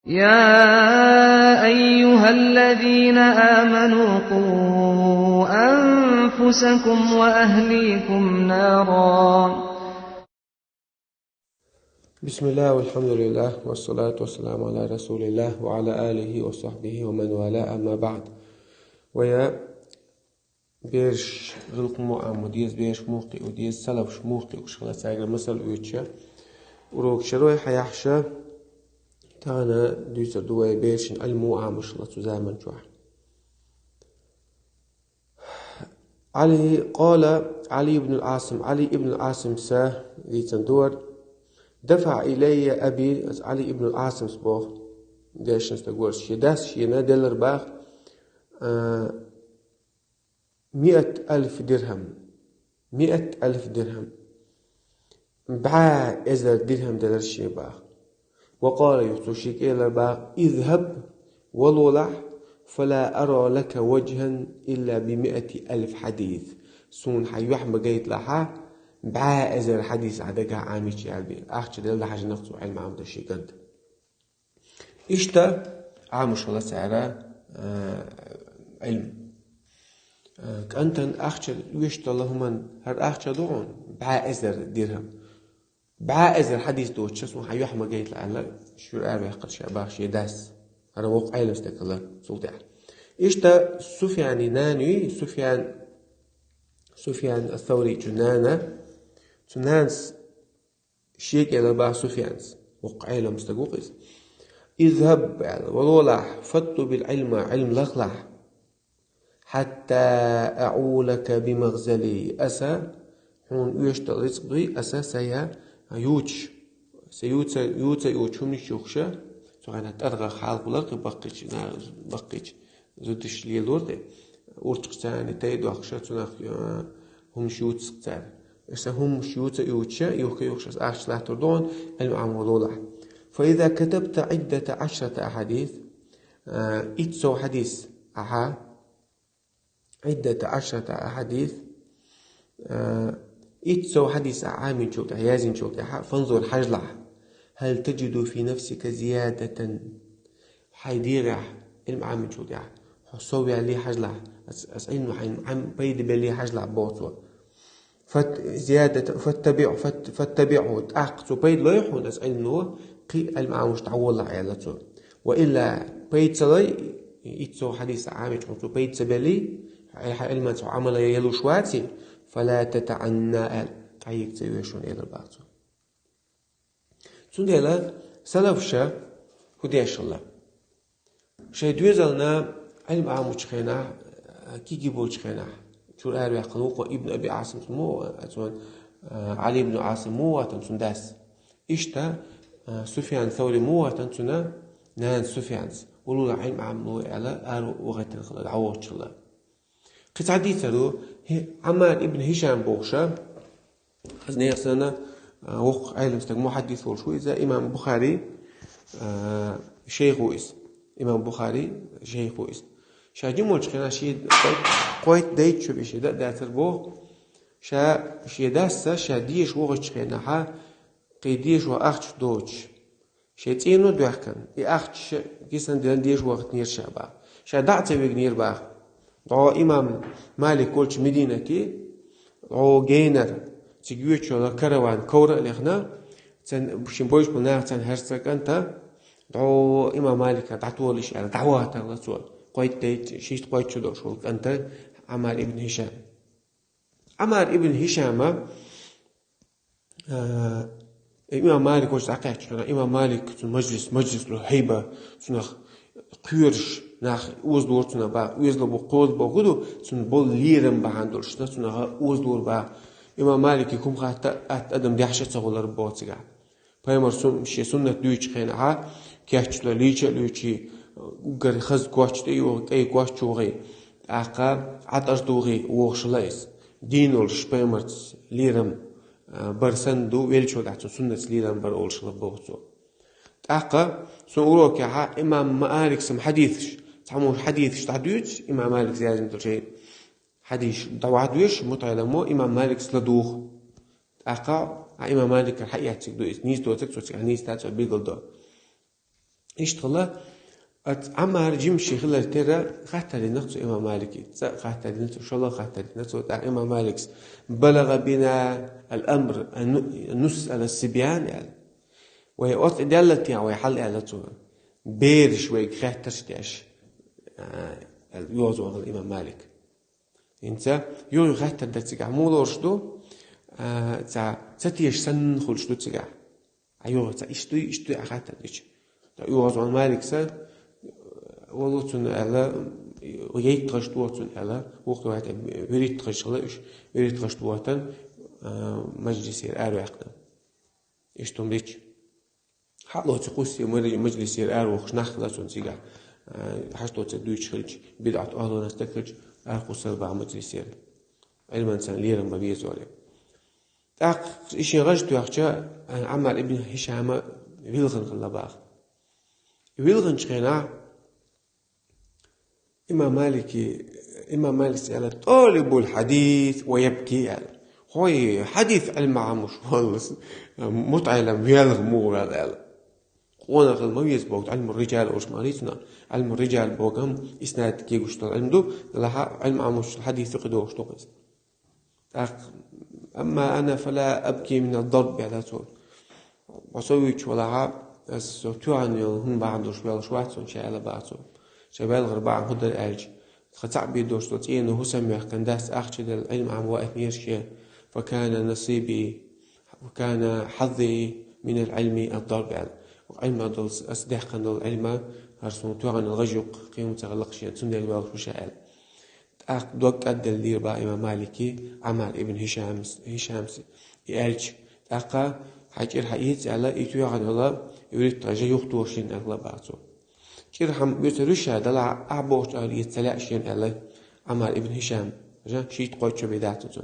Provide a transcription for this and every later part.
يا أيها الذين آمنوا قوا أنفسكم وأهليكم نارا. بسم الله والحمد لله والصلاة والسلام على رسول الله وعلى آله وصحبه ومن والاه أما بعد. ويا بيرش غلق مؤمن ديز بيرش موقي وديز سلف موقي وشغلة سايقة مثل ويتشا وروك شروي حيحشا تانا دوسر دوي بيرش المؤمن شغلة زامن شوح. قال علي بن العاصم ساه ذي تندور دفع إلي أبي علي بن العاصم سبوخ ديش نستقورش شداس شينا دلر باخ 100,000 درهم 100,000 درهم بعا إزر درهم دلر شي باخ. وقال يحتوشيك إلى باخ اذهب والولح فلا أرى لك وجها إلا ب100,000 حديث سون حيوح مقايت لها بعا إزر حديث عدقا عاميش يالبي أخش دل حاجة نقصو علم عمد الشي قد إشتا عامش الله سعره علم كأنتن أخش ويشت اللهم هر أخش دون بعا إزر درهم بعا إزر حديث دوتش سون حيوح مقايت لها شو رأي قرش أباخش يداس أنا وقع علم استقلال سلطع إشتا سفيان نانوي سفيان الثوري جنانا تنانس شيك إلى با سفيانس وقعيلة مستقوقس اذهب والولح فتو بالعلم علم لخلح حتى أعولك بمغزلي أسا هون يشتغل رزقي أسا سيا يوتش هم نشوخشا سوغانا تأرغى خالق لرق بقيتش زودش لي لورد ورتقتاني تايدو أخشا تناخ هم شوتس قتال هم شيوت يوتشا يوكيوكشس أخش لا تردون المعمولولح. فإذا كتبت 10 أحاديث إتسو حديث 10 أحاديث إتسو حديث عام شوك يازن شوك فانظر حجلح هل تجد في نفسك زيادة حيديرح المعام شوك حصوي عليه حجلح أسألني عن بيد بلي حجلح بوتوا فاتبعه تأخذ بيد لا يحون أسألنه قي المعامش تعول عيالته وإلا بيد سلي يتسو حديث عامش حصو بيد سبلي علما عمل يلو شواتي فلا تتعنى تعيق تيوشون إلى البعض سندلا سلفشا هديش الله شيء دوزلنا علم عامش خينا كي جيبوش خينا شو أروي قلوق ابن أبي عاصم مو أتون علي بن عاصم مو أتون داس إشتا سفيان ثوري مو أتون نان سفيان ولولا علم عمو على أرو وغتن خلال عوض الله قصة حديثة عمار ابن هشام بوشا خزني سنة وق علم استجمع حديث وشو إذا إمام بخاري شيخ ويس إمام بخاري شيخ ويس شاجي موش كنا شيء قويت دايت شو بيشي ده تربو شا داسة شا ديش وغش كنا ها قيديش وأخش دوش شا تينو دوحكن أخش كيسن دين ديش وقت نير شابا شا دعت بيجنير باخ دعو إمام مالك كلش مدينة كي دعو جينر تجيوش ولا كروان كورة لخنا تن بشنبوش بناخ تن هرسك أنت دعو إمام مالك دعتولش على دعوات الله سؤال قويت ديت شيء قويت شو دوشولك أنت عمار ابن هشام إمام مالك وش عقيت شو إمام مالك في مجلس له هيبة سنخ قيرش ناخ وزدور سنة با وزلو بقول بقولو سن بول ليرم بهاندولش سنة وزدور با إمام مالك يكون خات أدم دهشة تقولر بوتسجع فيمر شيء سنة دويش خينها كيحشلا ليشي قر خز قوش تيو أي قوش شوغي عقاب عطش دوغي وغشلايس دينولش بيمرت ليرم برسندو ويلشو دعتو سنة ليرم بر أولشلا بوغتو عقا سنقولك يا إمام مالك سم حديثش تعمل حديثش تعدوش إمام مالك زيادة تلشين حديث دعوادوش مطعلمو إمام مالك سلدوخ عقا إمام مالك الحقيقة تسكدو نيس دو تكسو نيس تاتو بيقل دو اشتغل عمار جيم شيخ الله ترى خاطر نقص إمام مالك خاطر نقص شو الله خاطر نقص إمام مالك بلغ بنا الأمر أن نسأل الصبيان يعني وهي أصل دلتي أو يحل على تو بيرش ويخاطر شتاش يوزو الإمام مالك إنت يو خاطر ده تجع مو لورشدو تا تتيش سن خلشدو تجع أيوه تا إشتو خاطر ديش يوزو مالك سا ولوتون على ويجي تغشتواتون على وقت واحد بريت تغشلا بريت تغشتواتن مجلس الأروحنا إشتون بيش حلو تقصي مجلس الأروح نخلصون سيجا حشتو تدويش خلج بدعة أهل نستخرج أخوص أربع مجلس علما سن ليرا ما بيزولي إيش رجت وقتها عمر ابن هشام ويلغن خلباخ ويلغن شخنا إمام مالك على طالب الحديث ويبكي على هو حديث المعامش والله متعلم ويلغ مو على قونا غير ما يزبط علم الرجال وش ماريتنا علم الرجال بوقهم إسناد كي قشطر علم دو لها علم عامش الحديث فقدو قشطوقز أما أنا فلا أبكي من الضرب على طول وصويش ولا توعني هم بعد شواتون شيء على بعضهم شباب الغرباء هدر الألج خطأ بيدوش تطين وهو سمع كان داس أخشد العلم عن وقت نيرشي فكان نصيبي وكان حظي من العلم الضرب على وعلم دول أصدق كان دول علم هرسون توعن الرجق قيمة تغلقشين سنة الوالد وشاعل دوك أدى اللير با إمام مالكي عمر ابن هشام يألج أقا حجر حقيقة على إيتو عن الله يريد ترجع يختوشين أغلب بعضه كير هم بيتروش هذا لا أعبوش على يتسلعشين على عمر ابن هشام جا شيء تقول شو بدايته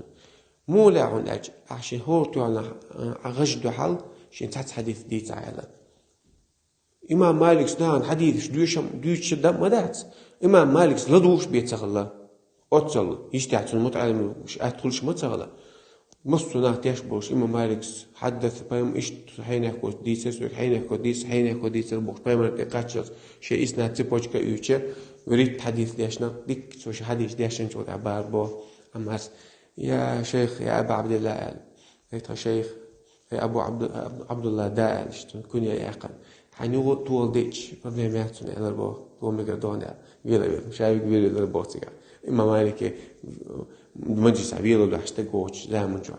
مو لا عن أج عشان هو توعنا عجد حل شين تحت حديث دي تعالى إمام مالك سنان حديث دوش دم مدات إمام مالك لدوش بيتسغلا أتصل يشتعت المتعلم مش أدخلش متسغلا مصنع تشبوش إمام مالك حدث بيم إيش حين يحكوا ديسس وحين يحكوا ديس البوش بيم القاتشر شيء إسنا تبوش كأيوتشر وريت حديث ديشنا ديك سوش حديث ديشنا شو عبار بو أمس يا شيخ يا أبا عبد الله يا شيخ يا أبو عبد الله داعي كن يا أقل حنيو طول ديش ببليماتون على البو طول مقدون يلا شايف كبير البو تيجا إمام مالك مجلس عبير ولا حشتقوش لا منجوا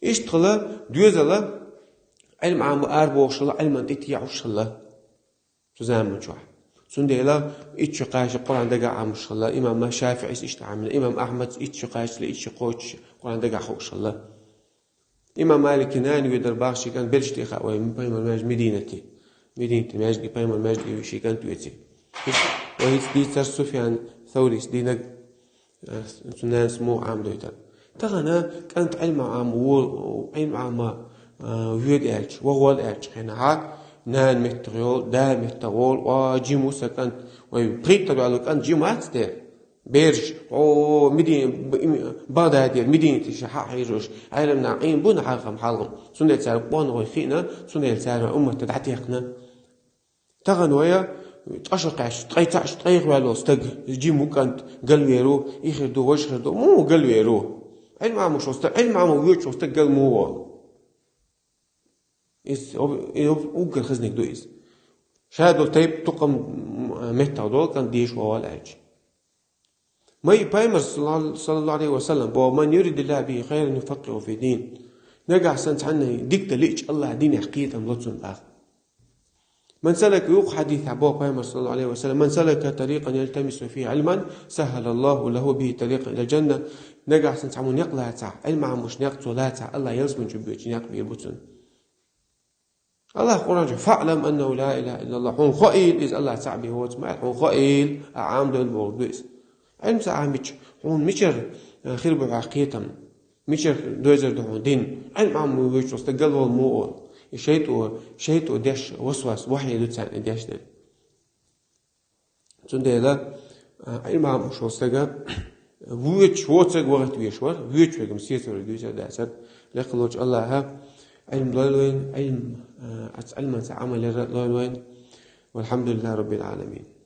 إيش تخلا دوزلا علم عام أربوش الله علم أنت يعوش الله تزام منجوا سنديلا إيش قاش القرآن دقة عامش الله إمام شافعي إيش تعمل إمام أحمد إيش قاش لإيش قوش القرآن دقة خوش الله إمام مالك ناني ويدر باخشي كان بلشتي خاوي من بيم الماج مدينتي ماجدي بيم الماجدي وشي كان تويتي وهي دي سفيان ثوري دينك ناس مو عام دويتا تغنى كانت علم عام وعلم عام ويد ألش وهو الألش هنا ها نان متريول دا مترول وجيمو سكنت ويبريت تبعلو كان جيمو أكستر بيرج أو مدين بغداد مدينة شحاح يجوش علم نعيم بون حرقم حلقم سنة سار بون غيخينا سنة سار أمة تدعتيقنا تغنى ويا تأشقاش تقيتاش تقيق والو استق جيمو كانت قلويرو يخردو وشخردو مو قلويرو علم عام وش استق علم عام ويوش استق قل مو إس أوقل خزنك دو إس شادو تيب تقم مهتا دول كان ديش ووال عج ما يبايمر صلى الله عليه وسلم بو من يريد الله به خيرا يفقهه في دين نقع سنت عنه ديك ليش الله دين حقيقة ملتصن الآخر من سلك يوق حديث عبو بايمر صلى الله عليه وسلم من سلك طريقا يلتمس فيه علما سهل الله له به طريقا إلى الجنة نقع سنت عمون يقلع تاع علم عموش نقصو لا تاع الله يلزم جبيوش يقبي البطن الله قرآن فاعلم أنه لا إله إلا الله حون خائل إذ الله تعبي هو تسمع حون خائل أعام دون بوردوس علم ساعمش حون مشر خرب عقيتم مشر دوزر دون دين علم عم ويش واستقل والموال شيء داش وسواس وحي لتسان داش ده تندلا علم عم شو استقل ويش واتسق وقت ويشوار ويش وقت مسير دوزر داسر لقلوش الله علم لوين علم علم عمل لوين والحمد لله رب العالمين.